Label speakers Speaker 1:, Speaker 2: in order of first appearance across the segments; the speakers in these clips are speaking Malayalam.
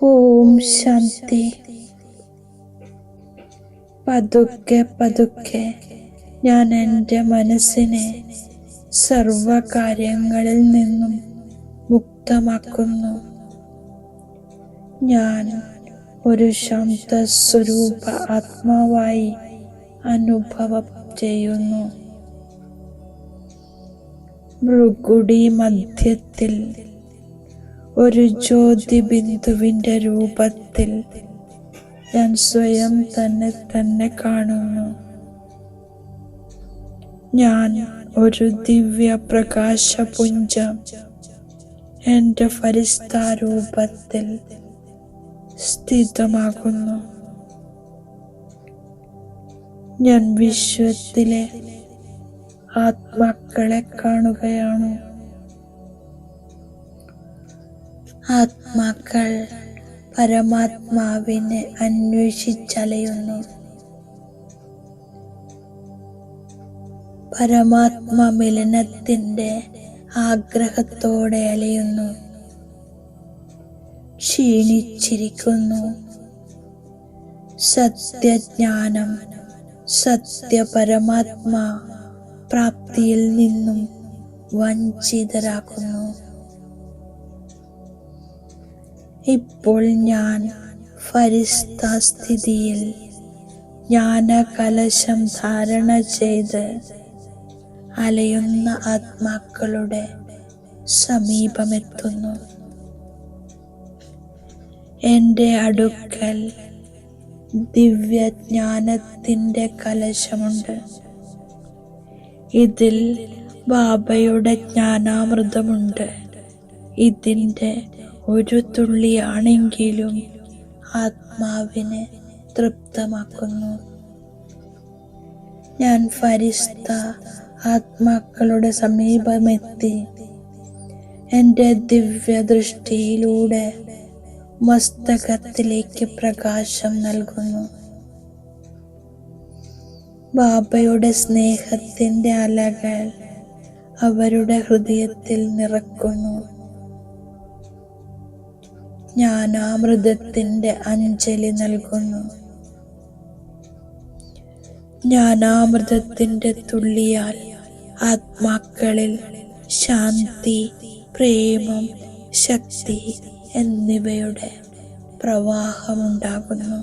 Speaker 1: ഓം ശാന്തി. പതുക്കെ പതുക്കെ ഞാൻ എൻ്റെ മനസ്സിനെ സർവകാര്യങ്ങളിൽ നിന്നും മുക്തമാക്കുന്നു. ഞാൻ ഒരു ശാന്ത സ്വരൂപ ആത്മാവായി അനുഭവം ചെയ്യുന്നു. ഭൃഗുടി മധ്യത്തിൽ ഒരു ജ്യോതിബിന്ദുവിൻ്റെ രൂപത്തിൽ ഞാൻ സ്വയം തന്നെ കാണുന്നു. ഞാൻ ഒരു ദിവ്യ പ്രകാശപുഞ്ചം എൻ്റെ ഫരിഷ്ഠാരൂപത്തിൽ സ്ഥിതമാകുന്നു. ഞാൻ വിശ്വത്തിലെ ആത്മാക്കളെ കാണുകയാണ്. ആത്മാക്കൾ പരമാത്മാവിനെ അന്വേഷിച്ചലയുന്നു. പരമാത്മാ മിലനത്തിൻ്റെ ആഗ്രഹത്തോടെ അലയുന്നു. ക്ഷീണിച്ചിരിക്കുന്നു. സത്യജ്ഞാനം, സത്യപരമാത്മാ പ്രാപ്തിയിൽ നിന്നും വഞ്ചിതരാക്കുന്നു. ഇപ്പോൾ ഞാൻ ഫരിഷ്ഠാസ്ഥിതിയിൽ ജ്ഞാനകലശം ധാരണ ചെയ്ത് അലയുന്ന ആത്മാക്കളുടെ സമീപമെത്തുന്നു. എൻ്റെ അടുക്കൽ ദിവ്യജ്ഞാനത്തിൻ്റെ കലശമുണ്ട്. ഇതിൽ ബാബയുടെ ജ്ഞാനാമൃതമുണ്ട്. ഇതിൻ്റെ ഒരു തുള്ളിയാണെങ്കിലും ആത്മാവിനെ തൃപ്തമാക്കുന്നു. ഞാൻ ഫരിഷ്ഠ ആത്മാക്കളുടെ സമീപമെത്തി എൻ്റെ ദിവ്യദൃഷ്ടിയിലൂടെ മസ്തകത്തിലേക്ക് പ്രകാശം നൽകുന്നു. ബാബയുടെ സ്നേഹത്തിൻ്റെ അലകൾ അവരുടെ ഹൃദയത്തിൽ നിറക്കുന്നു. ജ്ഞാനാമൃതത്തിൻ്റെ അഞ്ജലി നൽകുന്നു. ജ്ഞാനാമൃതത്തിൻ്റെ തുള്ളിയാൽ ആത്മാക്കളിൽ ശാന്തി, പ്രേമം, ശക്തി എന്നിവയുടെ പ്രവാഹമുണ്ടാകുന്നു.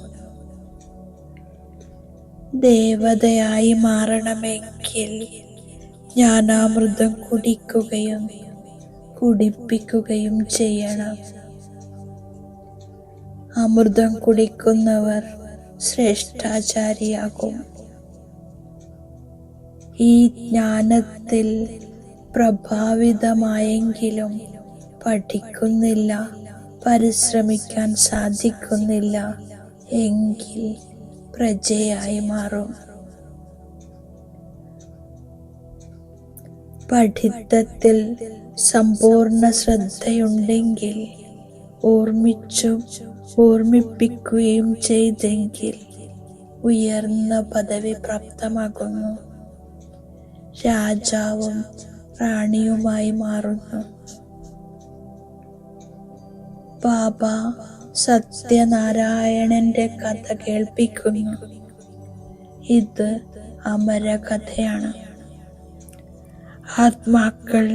Speaker 1: ദേവതയായി മാറണമെങ്കിൽ ജ്ഞാനാമൃതം കുടിക്കുകയും കുടിപ്പിക്കുകയും ചെയ്യണം. അമൃതം കുടിക്കുന്നവർ ശ്രേഷ്ഠാചാരിയാകും. ഈ ജ്ഞാനത്തിൽ പ്രഭാവിതമായെങ്കിലും പഠിക്കുന്നില്ല, പരിശ്രമിക്കാൻ സാധിക്കുന്നില്ല എങ്കിൽ പ്രജയായി മാറും. പഠിത്തത്തിൽ സമ്പൂർണ്ണ ശ്രദ്ധയുണ്ടെങ്കിൽ, ഓർമ്മിപ്പിക്കുകയും ചെയ്തെങ്കിൽ ഉയർന്ന പദവി പ്രാപ്തമാകുന്നു. രാജാവും റാണിയുമായി മാറുന്നു. ബാബ സത്യനാരായണന്റെ കഥ കേൾപ്പിക്കുന്നു. ഇത് അമരകഥയാണ്. ആത്മാക്കൾ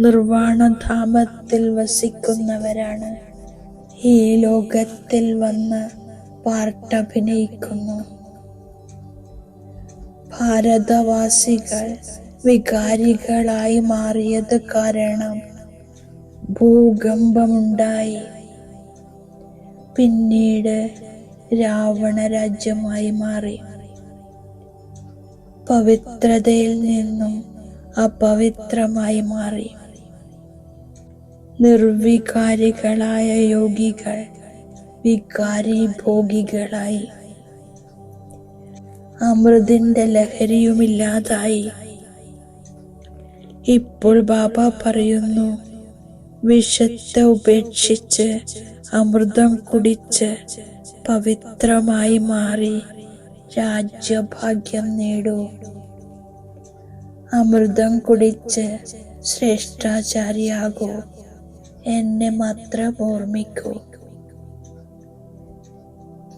Speaker 1: നിർവാണധാമത്തിൽ വസിക്കുന്നവരാണ്. ഈ ലോകത്തിൽ വന്ന് പാർട്ടഭിനയിക്കുന്നു. ഭാരതവാസികൾ വികാരികളായി മാറിയത് കാരണം ഭൂകമ്പമുണ്ടായി. പിന്നീട് രാവണ രാജ്യമായി മാറി. പവിത്രതയിൽ നിന്നും അപവിത്രമായി മാറി. നിർവികാരികളായ യോഗികൾ വികാരി ഭോഗികളായി. അമൃതിന്റെ ലഹരിയുമില്ലാതായി. ഇപ്പോൾ ബാബ പറയുന്നു, വിഷത്തെ ഉപേക്ഷിച്ച് അമൃതം കുടിച്ച് പവിത്രമായി മാറി രാജ്യഭാഗ്യം നേടൂ. അമൃതം കുടിച്ച് ശ്രേഷ്ഠാചാരിയാകൂ. എന്നെ മാത്രം ഓർമ്മിക്കൂ.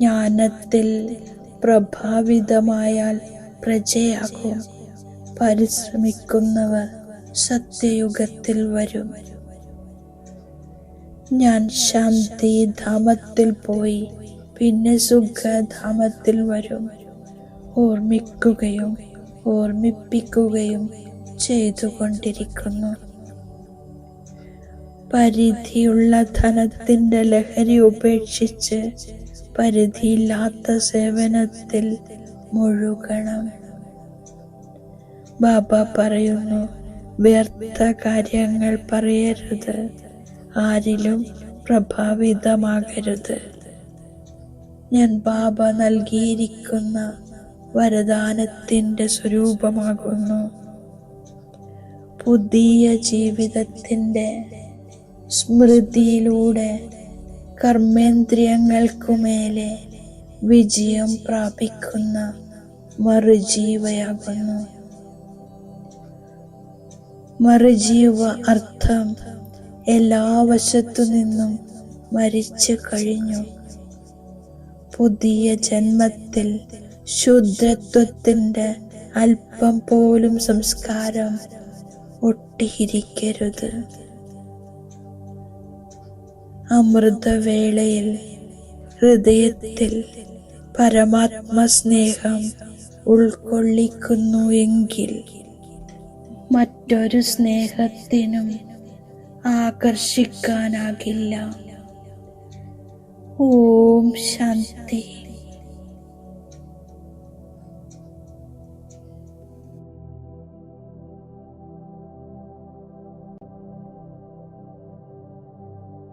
Speaker 1: ജ്ഞാനത്തിൽ പ്രഭാവിതമായാൽ പ്രജയാകും. പരിശ്രമിക്കുന്നവർ സത്യയുഗത്തിൽ വരും. ഞാൻ ശാന്തിധാമത്തിൽ പോയി പിന്നെ സുഖധാമത്തിൽ വരും. ഓർമ്മിക്കുകയും ഓർമ്മിപ്പിക്കുകയും ചെയ്തുകൊണ്ടിരിക്കുന്നു. പരിധിയുള്ള ധനത്തിന്റെ ലഹരി ഉപേക്ഷിച്ച് പരിധിയില്ലാത്ത സേവനത്തിൽ മുഴുകണം. ബാബ പറയുന്നു, വ്യർത്ഥ കാര്യങ്ങൾ പറയരുത്, ആരിലും പ്രഭാവിതമാകരുത്. ഞാൻ ബാബ നൽകിയിരിക്കുന്ന വരദാനത്തിന്റെ സ്വരൂപമാകുന്നു. പുതിയ ജീവിതത്തിന്റെ സ്മൃതിയിലൂടെ കർമ്മേന്ദ്രിയങ്ങൾക്കുമേലെ വിജയം പ്രാപിക്കുന്ന മറുജീവയാകുന്നു. മറുജീവ അർത്ഥം എല്ലാ വശത്തു നിന്നും മരിച്ചു കഴിഞ്ഞു. പുതിയ ജന്മത്തിൽ ശുദ്രത്വത്തിന്റെ അല്പം പോലും സംസ്കാരം ഒട്ടിയിരിക്കരുത്. അമൃതവേളയിൽ ഹൃദയത്തിൽ പരമാത്മസ്നേഹം ഉൾക്കൊള്ളിക്കുന്നു എങ്കിൽ മറ്റൊരു സ്നേഹത്തിനും ആകർഷിക്കാനാകില്ല. ഓം ശാന്തി.